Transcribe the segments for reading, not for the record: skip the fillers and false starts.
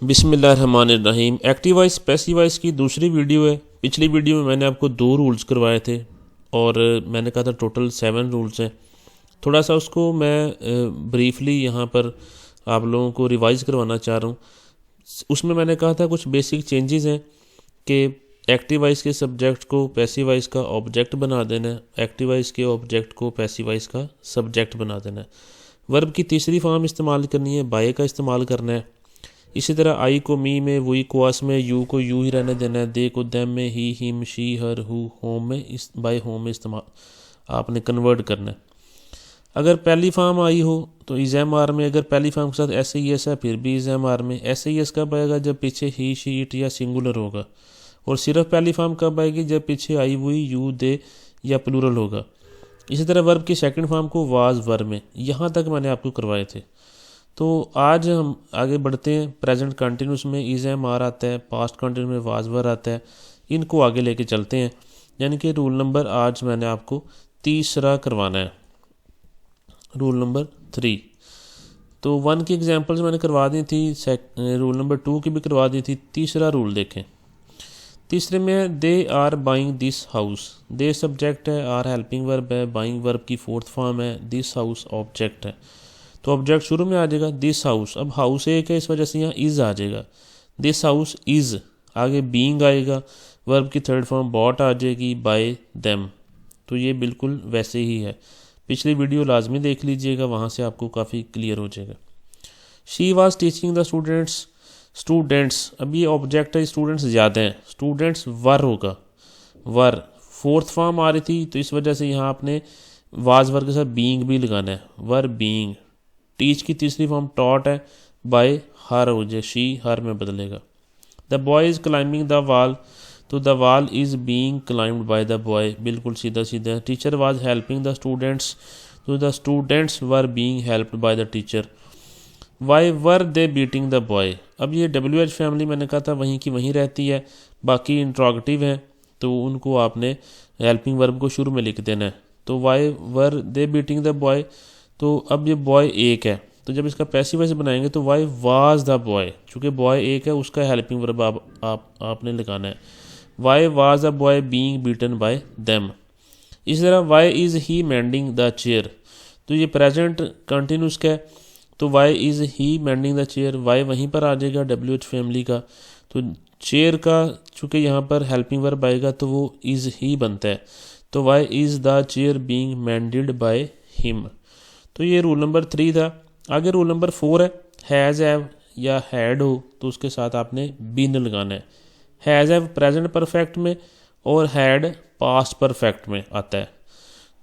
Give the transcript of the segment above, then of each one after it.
बिस्मिल्लाहिर्रहमानिर्रहीम। Active voice passive voice की दूसरी वीडियो है। पिछली वीडियो में मैंने आपको 2 रूल्स करवाए थे और मैंने कहा था टोटल 7 रूल्स हैं। थोड़ा सा उसको मैं ब्रीफली यहाँ पर आप लोगों को रिवाइज़ करवाना चाह रहा हूँ। उसमें मैंने कहा था कुछ बेसिक चेंजेस हैं कि एक्टिव वॉइस के सब्जेक्ट को पैसिव वॉइस का ऑब्जेक्ट बना देना है, एक्टिव वॉइस के ऑब्जेक्ट को पैसिव वॉइस का सब्जेक्ट बना देना है। वर्ब की तीसरी फॉर्म इस्तेमाल करनी है, बाय का इस्तेमाल करना है। इसी तरह आई को मी में, वी को अस में, यू को यू ही रहने देना है, दे को देम में, he him she her who whom में, इस बाय होम में इस्तेमाल आपने कन्वर्ट करना है। अगर पहली फॉर्म आई हो तो इज़ एम आर में, अगर पहली फॉर्म के साथ एस ई एस है फिर भी इज़ एम आर में। एस ई एस कब आएगा? जब पीछे ही शी इट या सिंगुलर होगा। और सिर्फ पहली फॉर्म कब आएगी? जब पीछे आई हुई यू दे या प्लूरल होगा। इसी तरह वर्ब की सेकंड फॉर्म को वाज वर में। यहाँ तक मैंने आपको करवाए थे। तो आज हम आगे बढ़ते हैं। प्रेजेंट कंटिन्यूस में इज़ एम आर आता है, पास्ट कंटिन्यूस में वाज वर आता है। इनको आगे लेके चलते हैं। यानी कि रूल नंबर आज मैंने आपको तीसरा करवाना है, रूल नंबर 3। तो 1 की एग्जांपल्स मैंने करवा दी थी, रूल नंबर 2 की भी करवा दी थी। तीसरा रूल देखें। तीसरे में they are buying this house. They subject है, आर हेल्पिंग वर्ब है, बाइंग वर्ब की फोर्थ फॉर्म है, दिस हाउस ऑब्जेक्ट है। तो ऑब्जेक्ट शुरू में आ जाएगा दिस हाउस। अब हाउस एक है, इस वजह से यहाँ इज़ आ जाएगा। दिस हाउस इज़, आगे बीइंग आएगा, वर्ब की थर्ड फॉर्म बॉट आ जाएगी, बाय देम। तो ये बिल्कुल वैसे ही है। पिछली वीडियो लाजमी देख लीजिएगा, वहाँ से आपको काफ़ी क्लियर हो जाएगा। She was teaching the students. अब ये ऑब्जेक्ट है, स्टूडेंट्स ज़्यादा हैं, स्टूडेंट्स वर होगा। वर फोर्थ फॉर्म आ रही थी तो इस वजह से यहाँ आपने वाज वर के साथ बीइंग भी लगाना है, वर बीइंग। टीच की तीसरी फॉर्म टॉट है, बाय हर हो जाए, शी हर में बदलेगा। The boy is climbing the wall, तो the wall is being climbed by the boy, बिल्कुल सीधा सीधा। Teacher was helping the students, तो the students were being helped by the teacher. Why were they beating the boy. अब ये WH family मैंने कहा था वहीं की वहीं रहती है, बाकी इंट्रोगेटिव हैं तो उनको आपने हेल्पिंग वर्ब को शुरू में लिख देना है। तो Y were they beating the boy, तो अब ये बॉय एक है, तो जब इसका पैसिव वॉइस बनाएंगे तो वाई वाज द बॉय, चूँकि बॉय एक है उसका हेल्पिंग वर्ब आपने लगाना है। Why was the boy being beaten by them. इसी तरह why is he mending the chair, तो ये प्रेजेंट कंटिन्यूस का है, तो why is he mending the chair, why वहीं पर आ जाएगा WH फैमिली का। तो चेयर का चूँकि यहाँ पर हेल्पिंग वर्ब आएगा तो वो इज़ ही बनता है, तो why is the chair being mended by him. तो ये रूल नंबर 3 था। आगे रूल नंबर 4 है, हैज़ हैव या हैड हो तो उसके साथ आपने बीन लगाना है। हैज़ हैव प्रेजेंट परफेक्ट में और हैड पास्ट परफेक्ट में आता है,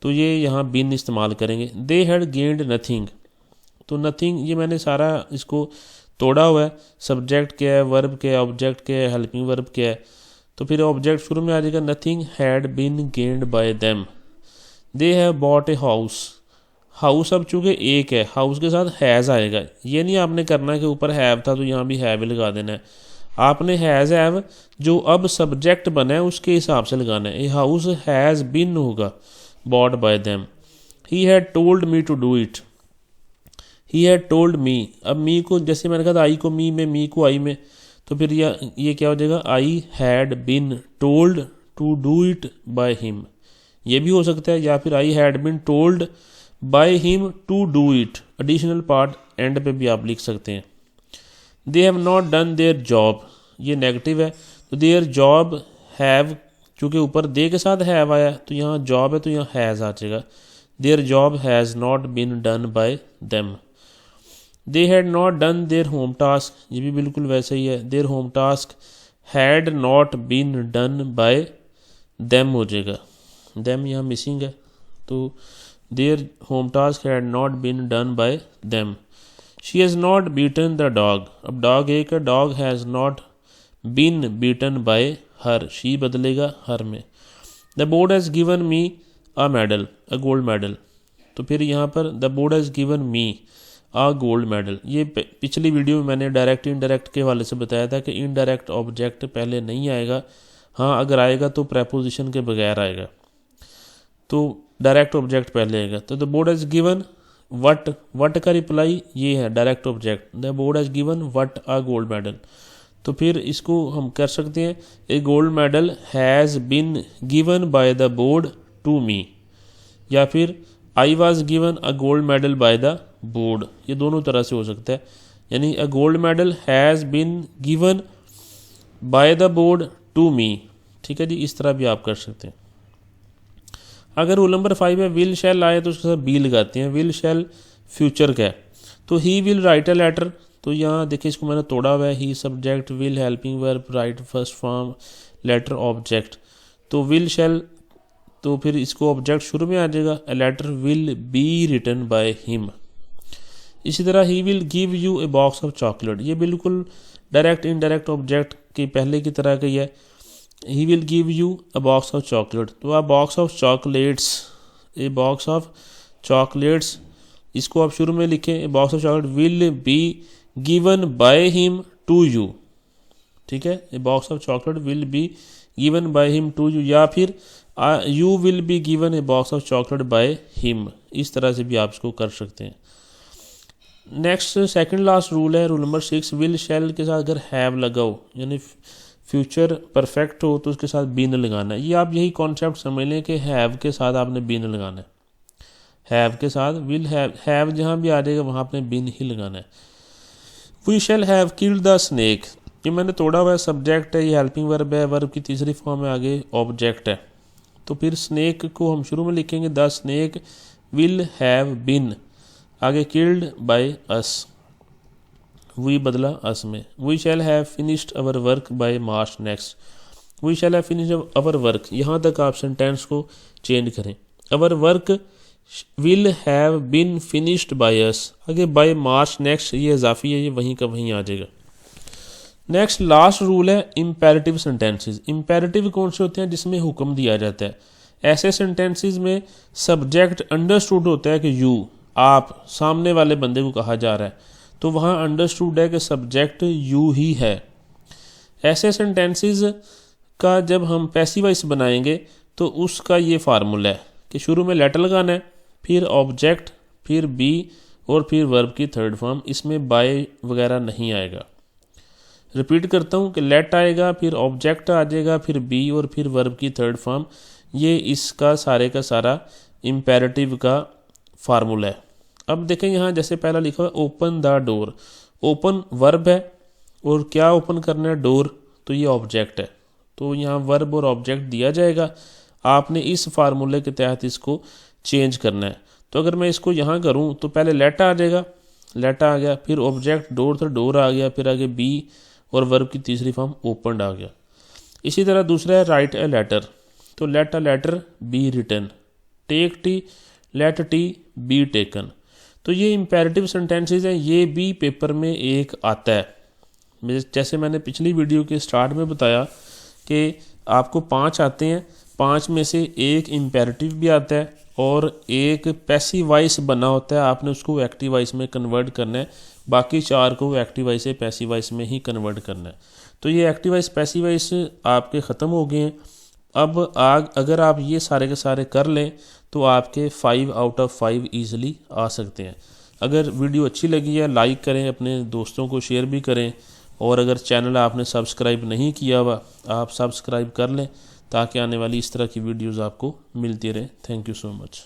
तो ये यहाँ बीन इस्तेमाल करेंगे। दे हैड गेन्ड नथिंग, तो नथिंग ये मैंने सारा इसको तोड़ा हुआ है। सब्जेक्ट क्या है, वर्ब क्या है, ऑब्जेक्ट क्या है, हेल्पिंग वर्ब क्या है। तो फिर ऑब्जेक्ट शुरू में आ जाएगा, nothing had been gained by them. They have bought a house. House अब चूँकि एक है, हाउस के साथ हैज़ आएगा। ये नहीं आपने करना कि ऊपर हैव था तो यहाँ भी हैव लगा देना है। आपने हैज़ हैव जो अब सब्जेक्ट बना है उसके हिसाब से लगाना है। ए हाउस हैज़ बीन होगा bought by them. He had told me to do it, he had told me. अब मी को जैसे मैंने कहा था आई को मी में, मी को आई में, तो फिर ये क्या हो जाएगा, I had been told to do it by him. ये भी हो सकता है, या फिर I had been told by him to do it. Additional part end पे भी आप लिख सकते हैं। They have not done their job, ये नेगेटिव है, तो देयर जॉब हैव, चूँकि ऊपर दे के साथ हैव आया तो यहाँ जॉब है तो यहाँ हैज़ आ जाएगा। Their job has not been done by them. They had not done their home task, ये भी बिल्कुल वैसे ही है। Their home task had not been done by them हो जाएगा, देम यहाँ मिसिंग है, तो their home task had not been done by them. She has not beaten the dog, अब डॉग एक है, dog has not been beaten by her, she बदलेगा हर में। The board has given me a medal, a gold medal, तो फिर यहाँ पर the board has given me a gold medal. ये पिछली वीडियो में मैंने डायरेक्ट इनडायरेक्ट के हवाले से बताया था कि इनडायरेक्ट ऑब्जेक्ट पहले नहीं आएगा, हाँ अगर आएगा तो प्रेपोजिशन के बगैर आएगा, तो डायरेक्ट ऑब्जेक्ट पहले आएगा। तो the board has given what का रिप्लाई ये है direct object, the board has given what a gold medal. तो फिर इसको हम कर सकते हैं, a gold medal has been given by the board to me, या फिर I was given a gold medal by the board. ये दोनों तरह से हो सकता है, यानी a gold medal has been given by the board to मी। ठीक है जी, इस तरह भी आप कर सकते हैं। अगर रूल नंबर 5 है विल शैल आए तो उसके साथ बी लगाते हैं। विल शैल फ्यूचर का है, तो he will write a letter, तो यहाँ देखिए इसको मैंने तोड़ा हुआ है, he subject will helping verb write first form letter object, तो विल शैल, तो फिर इसको ऑब्जेक्ट शुरू में आ जाएगा, a letter will be written by him. इसी तरह he will give you a box of chocolate, ये बिल्कुल डायरेक्ट इनडायरेक्ट ऑब्जेक्ट की पहले की तरह का ही है। He will give you a box of chocolate, तो आप box of chocolates, a box of chocolates, इसको आप शुरू में लिखें, a box of chocolate will be given by him to you. ठीक है, a box of chocolate will be given by him to you, या फिर you will be given a box of chocolate by him. इस तरह से भी आप इसको कर सकते हैं। नेक्स्ट सेकंड लास्ट रूल है, रूल नंबर 6, विल शैल के साथ अगर हैव लगा हो, यानी फ्यूचर परफेक्ट हो, तो उसके साथ बीन लगाना है। ये आप यही कॉन्सेप्ट समझ लें कि हैव के साथ आपने बीन लगाना है, हैव के साथ विल हैव जहाँ भी आ जाएगा वहाँ आपने बीन ही लगाना है। We shall have killed the snake, ये मैंने तोड़ा हुआ है, सब्जेक्ट है, ये हेल्पिंग वर्ब है, वर्ब की तीसरी फॉर्म है, आगे ऑब्जेक्ट है। तो फिर स्नेक को हम शुरू में लिखेंगे, the snake will have been, आगे किल्ड बाय अस, वी बदला अस में। We shall have finished our work by March next, we shall have finished our work, यहाँ तक आप सेंटेंस को चेंज करें। Our work will have been finished by us, आगे by March next, ये इजाफी है, ये वहीं का वहीं आ जाएगा। नेक्स्ट लास्ट रूल है इम्पेरेटिव सेंटेंसेस। इम्पेरेटिव कौन से होते हैं? जिसमें हुक्म दिया जाता है। ऐसे सेंटेंसेस में सब्जेक्ट अंडरस्टूड होता है कि यू, आप, सामने वाले बंदे को कहा जा रहा है, तो वहाँ अंडरस्टूड है कि सब्जेक्ट यू ही है। ऐसे सेंटेंसेस का जब हम पैसिव वॉइस बनाएंगे तो उसका ये फार्मूला है कि शुरू में लेटर लगाना है, फिर ऑब्जेक्ट, फिर बी और फिर वर्ब की थर्ड फॉर्म, इसमें बाय वगैरह नहीं आएगा। रिपीट करता हूँ कि लेट आएगा, फिर ऑब्जेक्ट आ जाएगा, फिर बी और फिर वर्ब की थर्ड फॉर्म, ये इसका सारे का सारा इम्पेरेटिव का फार्मूला है। अब देखें यहाँ जैसे पहला लिखा हुआ है open the door, open verb है और क्या ओपन करना है? डोर, तो ये ऑब्जेक्ट है, तो यहाँ वर्ब और ऑब्जेक्ट दिया जाएगा। आपने इस फार्मूले के तहत इसको चेंज करना है। तो अगर मैं इसको यहाँ करूँ तो पहले लेट आ जाएगा, लेट आ गया, फिर ऑब्जेक्ट डोर था, डोर आ गया, फिर आगे बी और वर्ब की तीसरी फॉर्म ओपनड आ गया। इसी तरह दूसरा है राइट ए लेटर, तो let a letter be written, take tea, let tea be taken. तो ये इम्पेरेटिव सेंटेंसेस हैं, ये भी पेपर में एक आता है। जैसे मैंने पिछली वीडियो के स्टार्ट में बताया कि आपको 5 आते हैं, 5 में से एक इम्पेरेटिव भी आता है और एक पैसिव वॉइस बना होता है, आपने उसको एक्टिव वॉइस में कन्वर्ट करना है, बाकी 4 को एक्टिव वॉइस से पैसिव वॉइस में ही कन्वर्ट करना है। तो ये एक्टिव वॉइस पैसिव वॉइस आपके ख़त्म हो गए हैं। अब अगर आप ये सारे के सारे कर लें तो आपके 5 आउट ऑफ 5 ईजिली आ सकते हैं। अगर वीडियो अच्छी लगी है लाइक करें, अपने दोस्तों को शेयर भी करें, और अगर चैनल आपने सब्सक्राइब नहीं किया हुआ आप सब्सक्राइब कर लें ताकि आने वाली इस तरह की वीडियोज़ आपको मिलती रहे। Thank you so much.